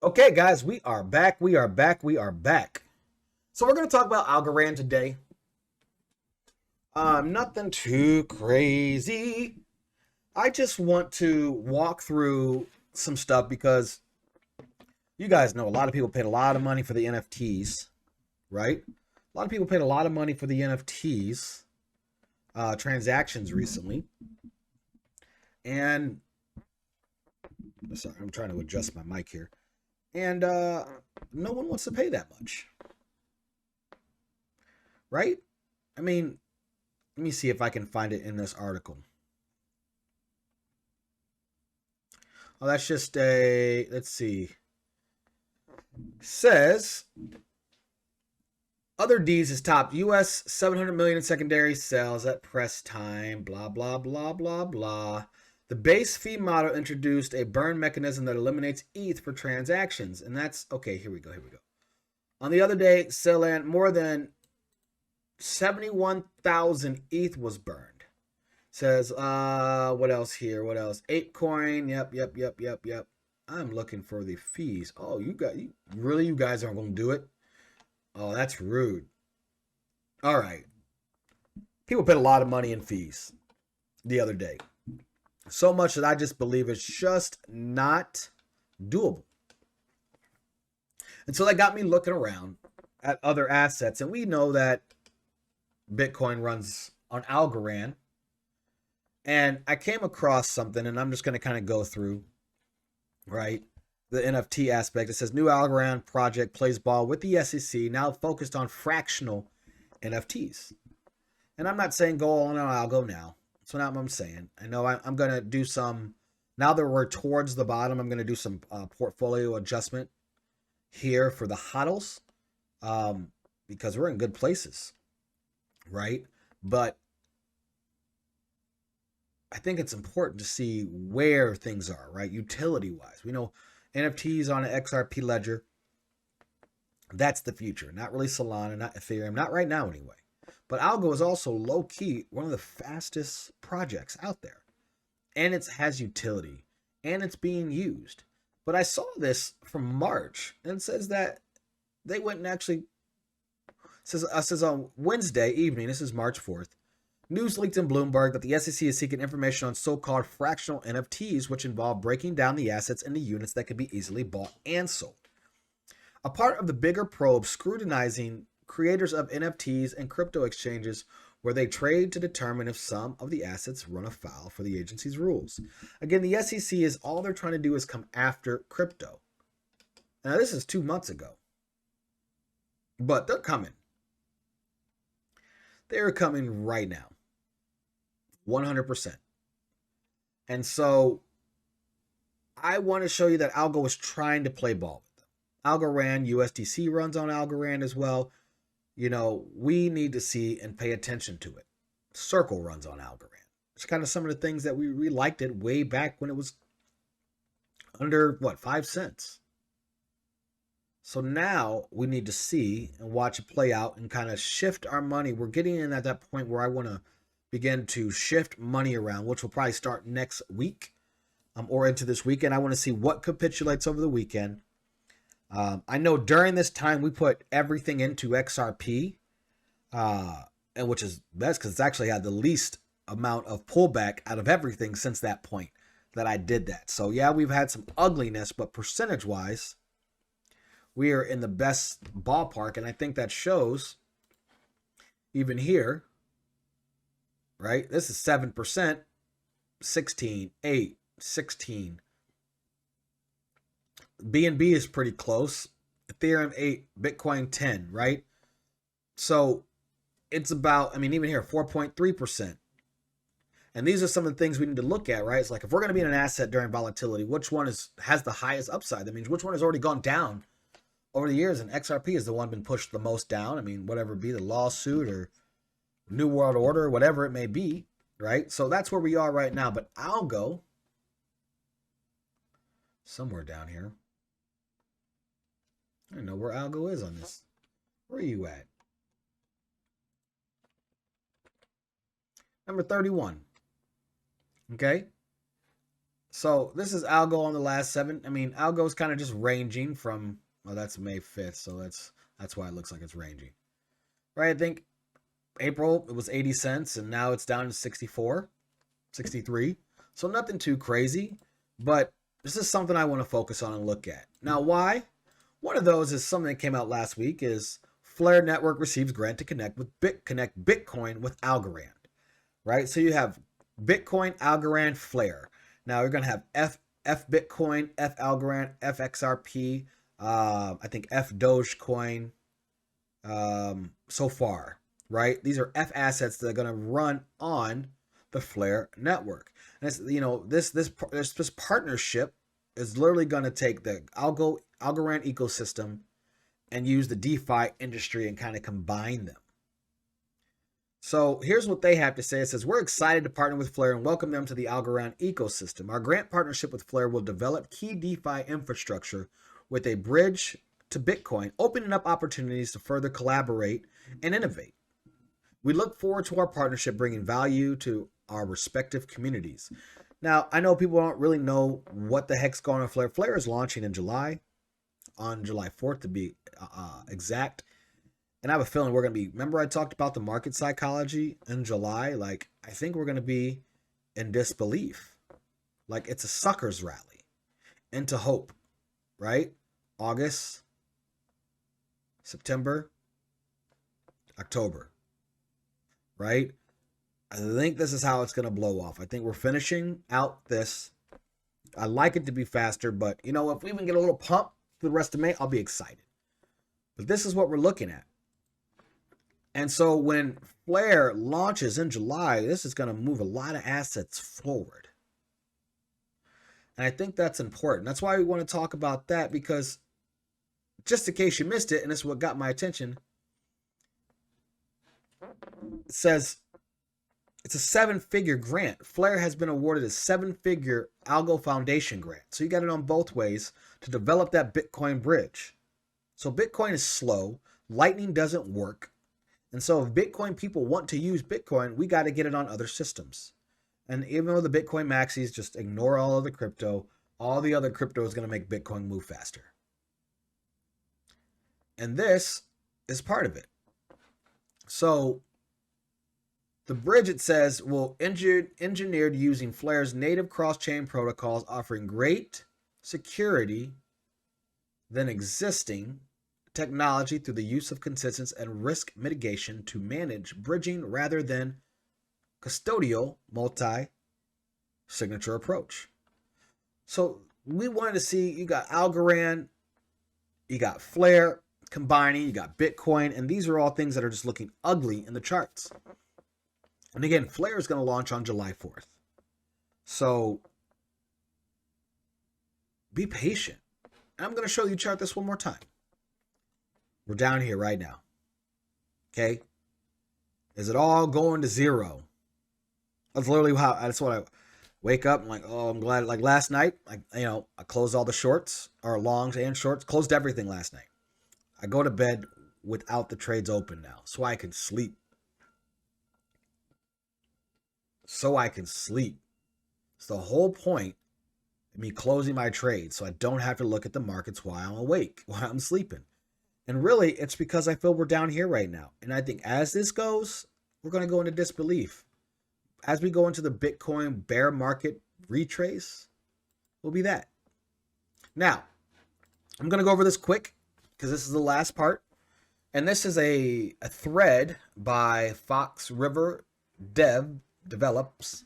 Okay, guys, we are back. We are back. We are back. So we're going to talk about Algorand today. Nothing too crazy. I just want to walk through some stuff because you guys know a lot of people paid a lot of money for the NFTs, right? A lot of people paid a lot of money for the NFTs transactions recently. And sorry, I'm trying to adjust my mic here. And no one wants to pay that much, right? I mean, let me see if I can find it in this article. Oh, that's just let's see. Says other D's is topped US 700 million in secondary sales at press time, blah, blah, blah, blah, blah. The base fee model introduced a burn mechanism that eliminates ETH for transactions. And that's, okay, here we go. On the other day, Celand, more than 71,000 ETH was burned. Says, what else here? What else? ApeCoin. Yep. I'm looking for the fees. Oh, you guys aren't going to do it? Oh, that's rude. All right. People paid a lot of money in fees the other day. So much that I just believe it's just not doable. And so that got me looking around at other assets. And we know that Bitcoin runs on Algorand. And I came across something, and I'm just going to kind of go through, right, the NFT aspect. It says, new Algorand project plays ball with the SEC, now focused on fractional NFTs. And I'm not saying go all in on Algo now. That's not what I'm saying. I know I'm going to do some, now that we're towards the bottom, I'm going to do some portfolio adjustment here for the HODLs because we're in good places, right? But I think it's important to see where things are, right? Utility wise. We know NFTs on an XRP ledger. That's the future. Not really Solana, not Ethereum, not right now anyway. But Algo is also low key one of the fastest projects out there. And it has utility and it's being used. But I saw this from March and it says that they went and actually says on Wednesday evening, this is March 4th, news leaked in Bloomberg that the SEC is seeking information on so-called fractional NFTs, which involve breaking down the assets into units that could be easily bought and sold. A part of the bigger probe scrutinizing creators of NFTs and crypto exchanges where they trade to determine if some of the assets run afoul for the agency's rules. Again, the SEC is all they're trying to do is come after crypto. Now, this is 2 months ago, but they're coming. They're coming right now. 100%. And so I want to show you that Algo is trying to play ball with them. Algorand, USDC runs on Algorand as well. You know, we need to see and pay attention to it. Circle runs on Algorand. It's kind of some of the things that we liked it way back when it was under, 5 cents. So now we need to see and watch it play out and kind of shift our money. We're getting in at that point where I want to begin to shift money around, which will probably start next week or into this weekend. I want to see what capitulates over the weekend. I know during this time we put everything into XRP, and which is best because it's actually had the least amount of pullback out of everything since that point that I did that. So yeah, we've had some ugliness, but percentage-wise, we are in the best ballpark, and I think that shows even here. Right? This is 7%, 16, 8, 16. BNB is pretty close. Ethereum 8, Bitcoin 10, right? So it's about, even here, 4.3%. And these are some of the things we need to look at, right? It's like if we're going to be in an asset during volatility, which one has the highest upside? That means which one has already gone down over the years, and XRP is the one been pushed the most down. Whatever it be, the lawsuit or New World Order, whatever it may be, right? So that's where we are right now. But Algo, somewhere down here. I don't know where Algo is on this. Where are you at? Number 31. Okay. So this is algo on the last 7. I mean, algo is kind of just ranging from, well, that's May 5th, so that's why it looks like it's ranging. Right? I think April it was 80 cents and now it's down to 64, 63. So nothing too crazy, but this is something I want to focus on and look at. Now, why? One of those is something that came out last week is Flare Network receives grant to connect Bitcoin with Algorand. Right? So you have Bitcoin, Algorand, Flare. Now you're going to have F Bitcoin, F Algorand, F XRP, I think F Dogecoin, so far, right? These are F assets that are going to run on the Flare network. And it's, this partnership is literally going to take the Algorand ecosystem and use the DeFi industry and kind of combine them. So here's what they have to say. It says, we're excited to partner with Flare and welcome them to the Algorand ecosystem. Our grant partnership with Flare will develop key DeFi infrastructure with a bridge to Bitcoin, opening up opportunities to further collaborate and innovate. We look forward to our partnership bringing value to our respective communities. Now, I know people don't really know what the heck's going on Flare. Flare is launching in July, on July 4th to be exact. And I have a feeling we're going to be, remember I talked about the market psychology in July? Like, I think we're going to be in disbelief. Like, it's a sucker's rally into hope, right? August, September, October, right? I think this is how it's going to blow off. I think we're finishing out this. I like it to be faster, but, if we even get a little pump for the rest of May, I'll be excited. But this is what we're looking at. And so when Flare launches in July, this is going to move a lot of assets forward. And I think that's important. That's why we want to talk about that, because just in case you missed it, and this is what got my attention, it says it's a 7-figure grant. Flare has been awarded a 7-figure Algo Foundation grant. So you got it on both ways to develop that Bitcoin bridge. So Bitcoin is slow. Lightning doesn't work. And so if Bitcoin people want to use Bitcoin, we got to get it on other systems. And even though the Bitcoin maxis just ignore all of the crypto, all the other crypto is going to make Bitcoin move faster. And this is part of it. So the bridge, it says, will engineered using Flare's native cross-chain protocols, offering great security than existing technology through the use of consensus and risk mitigation to manage bridging rather than custodial multi-signature approach. So we wanted to see, you got Algorand, you got Flare combining, you got Bitcoin, and these are all things that are just looking ugly in the charts. And again, Flare is going to launch on July 4th. So be patient. And I'm going to show you chart this one more time. We're down here right now. Okay? Is it all going to zero? That's literally that's what I wake up. I'm like, oh, I'm glad. Like last night, I closed all the shorts, or longs and shorts, closed everything last night. I go to bed without the trades open now, so I can sleep. It's the whole point of me closing my trades, so I don't have to look at the markets while I'm awake, while I'm sleeping. And really, it's because I feel we're down here right now. And I think as this goes, we're going to go into disbelief. As we go into the Bitcoin bear market retrace, will be that. Now, I'm going to go over this quick because this is the last part. And this is a thread by Fox River developers.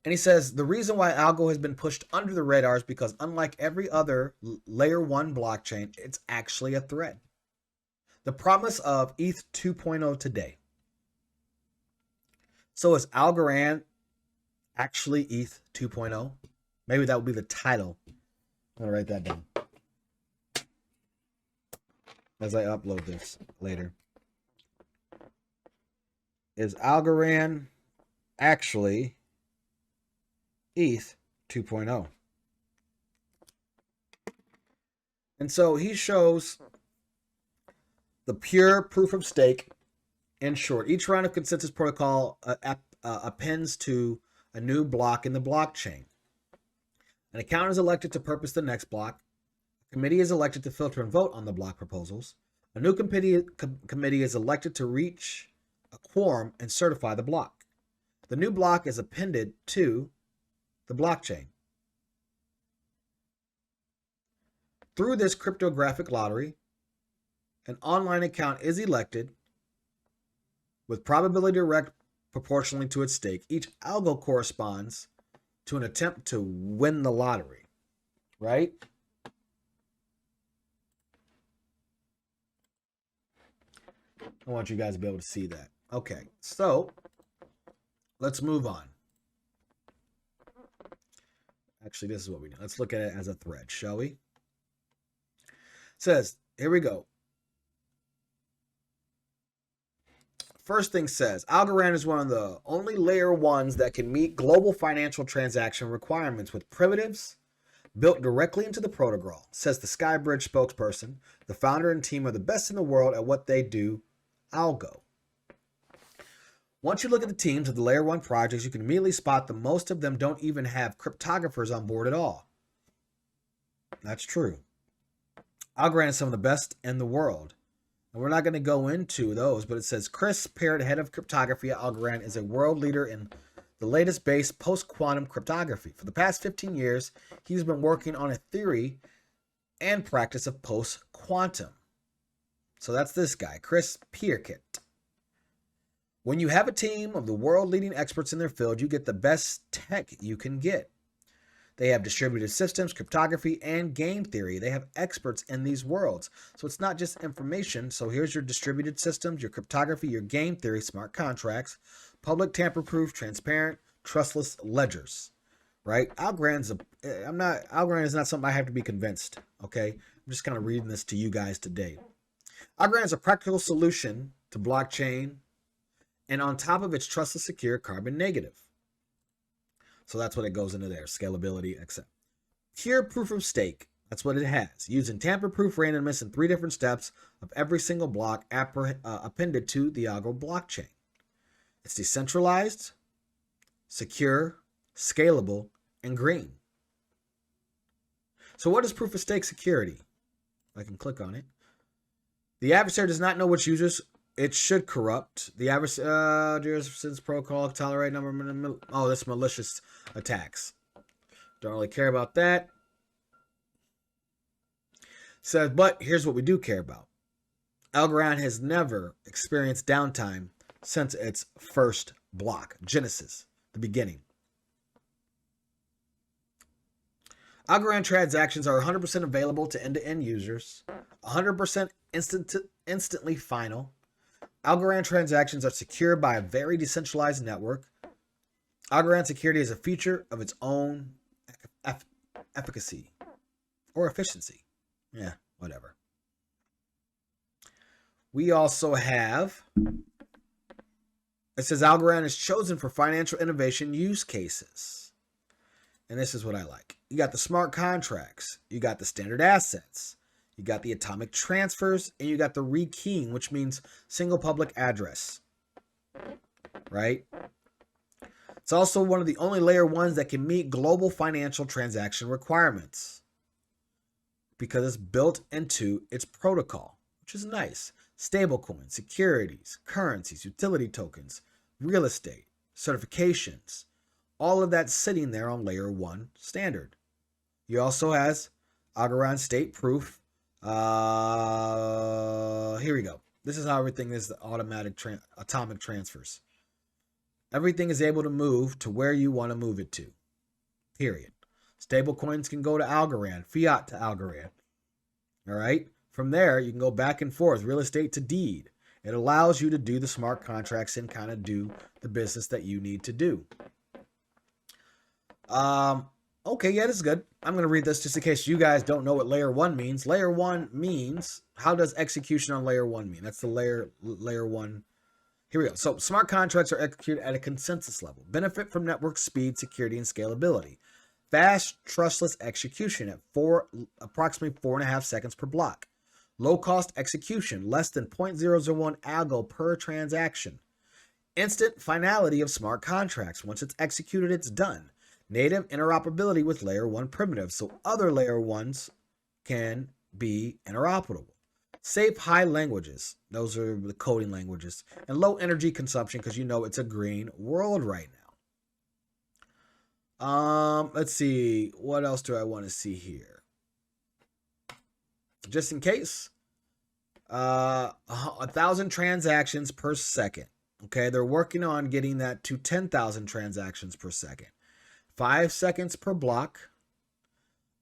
And he says, the reason why Algo has been pushed under the radar is because unlike every other layer 1 blockchain, it's actually a thread. The promise of ETH 2.0 today. So is Algorand actually ETH 2.0? Maybe that would be the title. I'm going to write that down as I upload this later. Is Algorand actually ETH 2.0? And so he shows the pure proof of stake. In short, each round of consensus protocol appends to a new block in the blockchain. An account is elected to purpose the next block. A committee is elected to filter and vote on the block proposals. A new committee is elected to reach a quorum and certify the block. The new block is appended to the blockchain. Through this cryptographic lottery, an online account is elected with probability direct proportionally to its stake. Each algo corresponds to an attempt to win the lottery, right? I want you guys to be able to see that. Okay, so let's move on. Actually, this is what we do. Let's look at it as a thread, shall we? It says, here we go. First thing says, Algorand is one of the only layer ones that can meet global financial transaction requirements with primitives built directly into the protocol, says the Skybridge spokesperson. The founder and team are the best in the world at what they do, Algo. Once you look at the teams of the layer 1 projects, you can immediately spot that most of them don't even have cryptographers on board at all. That's true. Algorand is some of the best in the world. And we're not going to go into those, but it says Chris Parrott, head of cryptography at Algorand, is a world leader in the latest base post-quantum cryptography. For the past 15 years, he's been working on a theory and practice of post-quantum. So that's this guy, Chris Parrott. When you have a team of the world-leading experts in their field, you get the best tech you can get. They have distributed systems, cryptography, and game theory. They have experts in these worlds. So it's not just information. So here's your distributed systems, your cryptography, your game theory, smart contracts, public tamper-proof, transparent, trustless ledgers. Right? Algorand is not something I have to be convinced. Okay? I'm just kind of reading this to you guys today. Algorand is a practical solution to blockchain, and on top of its trustless, secure, carbon negative. So that's what it goes into there, scalability, etc. Pure proof of stake, that's what it has, using tamper-proof randomness in 3 different steps of every single block appended to the Algo blockchain. It's decentralized, secure, scalable, and green. So what is proof of stake security? I can click on it. The adversary does not know which users it should corrupt. The adversary since protocol tolerate number. Oh, that's malicious attacks. Don't really care about that. Says, but here's what we do care about. Algorand has never experienced downtime since its first block, Genesis, the beginning. Algorand transactions are 100% available to end-to-end users, 100% instantly final. Algorand transactions are secured by a very decentralized network. Algorand security is a feature of its own efficacy or efficiency. Yeah, whatever. We also have, it says Algorand is chosen for financial innovation use cases. And this is what I like. You got the smart contracts. You got the standard assets. You got the atomic transfers, and you got the rekeying, which means single public address, right? It's also one of the only layer ones that can meet global financial transaction requirements because it's built into its protocol, which is nice. Stablecoins, securities, currencies, utility tokens, real estate, certifications, all of that sitting there on layer 1 standard. You also has Algorand state proof. Here we go. This is how everything is, the automatic atomic transfers. Everything is able to move to where you want to move it to. Period. Stable coins can go to Algorand, fiat to Algorand. All right. From there, you can go back and forth, real estate to deed. It allows you to do the smart contracts and kind of do the business that you need to do. Okay, yeah, this is good. I'm going to read this just in case you guys don't know what layer 1 means. Layer 1 means, how does execution on layer 1 mean? That's the layer 1. Here we go. So smart contracts are executed at a consensus level. Benefit from network speed, security, and scalability. Fast, trustless execution at approximately 4.5 seconds per block. Low cost execution, less than 0.001 algo per transaction. Instant finality of smart contracts. Once it's executed, it's done. Native interoperability with layer 1 primitives, so other layer 1s can be interoperable. Safe high languages. Those are the coding languages. And low energy consumption, because you know it's a green world right now. Let's see. What else do I want to see here? Just in case. 1,000 transactions per second. Okay, they're working on getting that to 10,000 transactions per second. 5 seconds per block.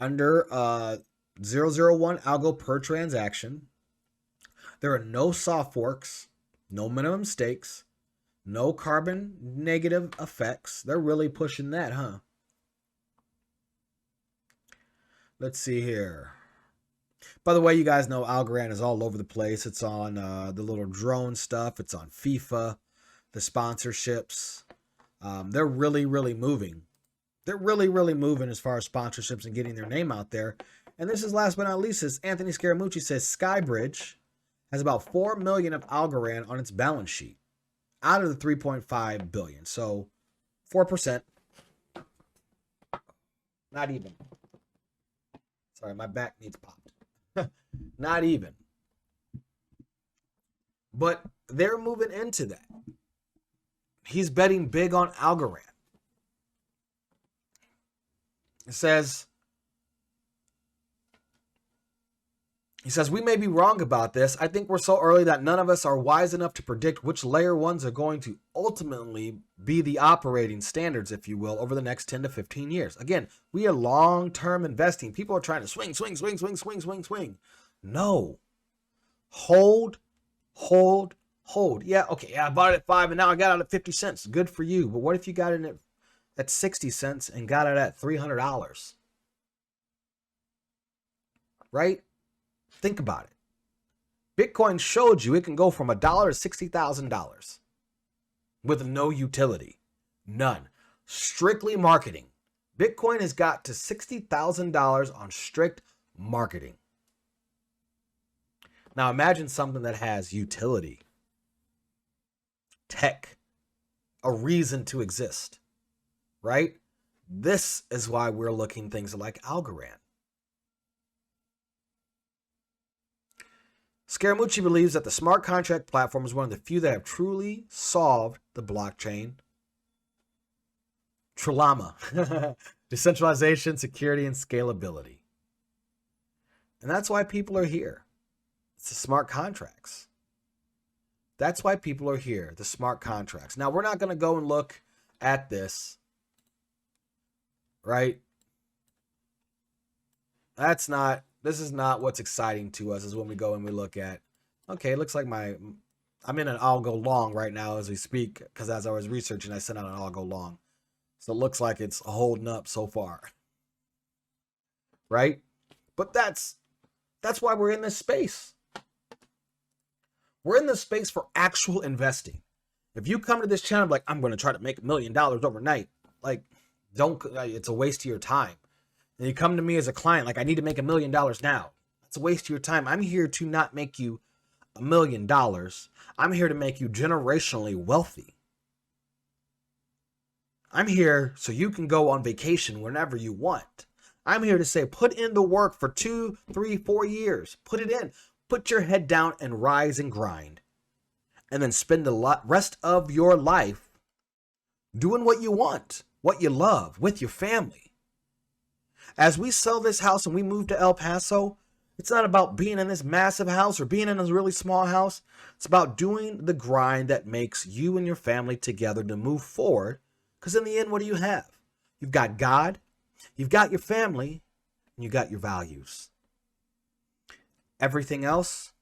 Under 001 algo per transaction. There are no soft forks, no minimum stakes, no carbon negative effects. They're really pushing that, huh? Let's see here. By the way, you guys know Algorand is all over the place. It's on the little drone stuff. It's on FIFA, the sponsorships. They're really, really moving. They're really, really moving as far as sponsorships and getting their name out there. And this is last but not least, as Anthony Scaramucci says, Skybridge has about 4 million of Algorand on its balance sheet out of the 3.5 billion. So 4%. Not even. Sorry, my back needs popped. Not even. But they're moving into that. He's betting big on Algorand. It says, he says, we may be wrong about this. I think we're so early that none of us are wise enough to predict which layer ones are going to ultimately be the operating standards, if you will, over the next 10 to 15 years. Again, we are long-term investing. People are trying to swing. No. Hold. Yeah, okay, I bought it at 5 and now I got it at 50 cents. Good for you. But what if you got it at 60 cents and got it at $300? Right? Think about it. Bitcoin showed you it can go from $1 to $60,000 with no utility. None. Strictly marketing. Bitcoin has got to $60,000 on strict marketing. Now imagine something that has utility, tech, a reason to exist, right? This is why we're looking things like Algorand. Scaramucci believes that the smart contract platform is one of the few that have truly solved the blockchain trilemma. Decentralization, security, and scalability. And that's why people are here. It's the smart contracts. That's why people are here, the smart contracts. Now, we're not going to go and look at this, right? This is not what's exciting to us, is when we go and we look at, okay, it looks like I'm in an algo long right now as we speak, because as I was researching, I sent out an algo long. So it looks like it's holding up so far, right? But that's why we're in this space. We're in this space for actual investing. If you come to this channel like, I'm going to try to make $1 million overnight, like, it's a waste of your time. And you come to me as a client, like, I need to make $1 million now. That's a waste of your time. I'm here to not make you $1 million. I'm here to make you generationally wealthy. I'm here so you can go on vacation whenever you want. I'm here to say, put in the work for 2, 3, 4 years. Put it in. Put your head down and rise and grind. And then spend the rest of your life doing what you want, what you love, with your family. As we sell this house and we move to El Paso, it's not about being in this massive house or being in a really small house. It's about doing the grind that makes you and your family together to move forward. Because in the end, what do you have? You've got God, you've got your family, and you got your values. Everything else,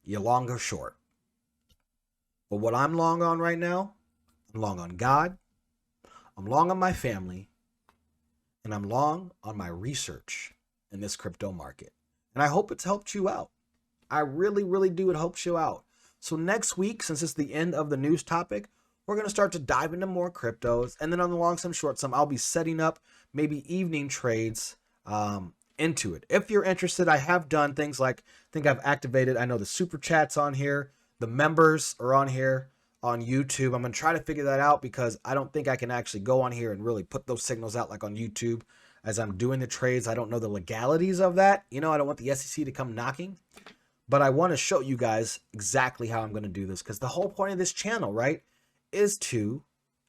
you're long or short. But what I'm long on right now, I'm long on God, I'm long on my family, and I'm long on my research in this crypto market. And I hope it's helped you out. I really, really do. It helps you out. So next week, since it's the end of the news topic, we're going to start to dive into more cryptos. And then on the long sum, short sum, I'll be setting up maybe evening trades into it. If you're interested, I have done things like, I think I've activated, I know the super chats on here, the members are on here. on YouTube. I'm going to try to figure that out because I don't think I can actually go on here and really put those signals out like on YouTube as I'm doing the trades. I don't know the legalities of that. I don't want the SEC to come knocking, but I want to show you guys exactly how I'm going to do this, because the whole point of this channel, right, is to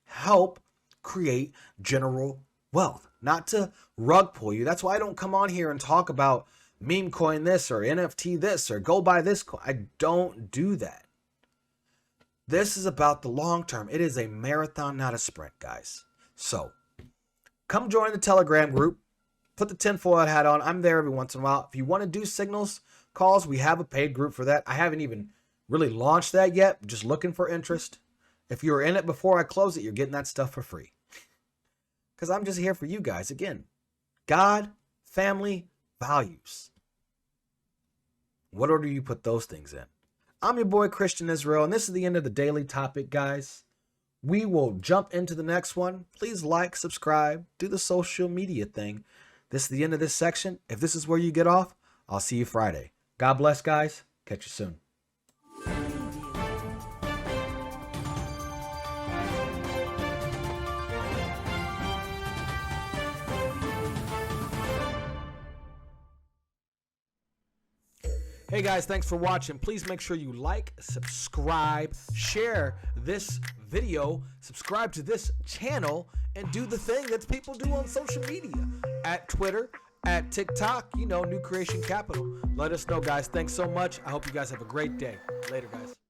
help create general wealth, not to rug pull you. That's why I don't come on here and talk about meme coin this or NFT this or go buy this coin. I don't do that. This is about the long term. It is a marathon, not a sprint, guys. So come join the Telegram group. Put the tinfoil hat on. I'm there every once in a while. If you want to do signals calls, we have a paid group for that. I haven't even really launched that yet. I'm just looking for interest. If you're in it before I close it, you're getting that stuff for free. Because I'm just here for you guys. Again, God, family, values. What order do you put those things in? I'm your boy Christian Israel, and this is the end of the daily topic, guys. We will jump into the next one. Please like, subscribe, do the social media thing. This is the end of this section. If this is where you get off, I'll see you Friday. God bless, guys. Catch you soon. Hey guys, thanks for watching. Please make sure you like, subscribe, share this video, subscribe to this channel, and do the thing that people do on social media. At Twitter, at TikTok, New Creation Capital. Let us know, guys. Thanks so much. I hope you guys have a great day. Later, guys.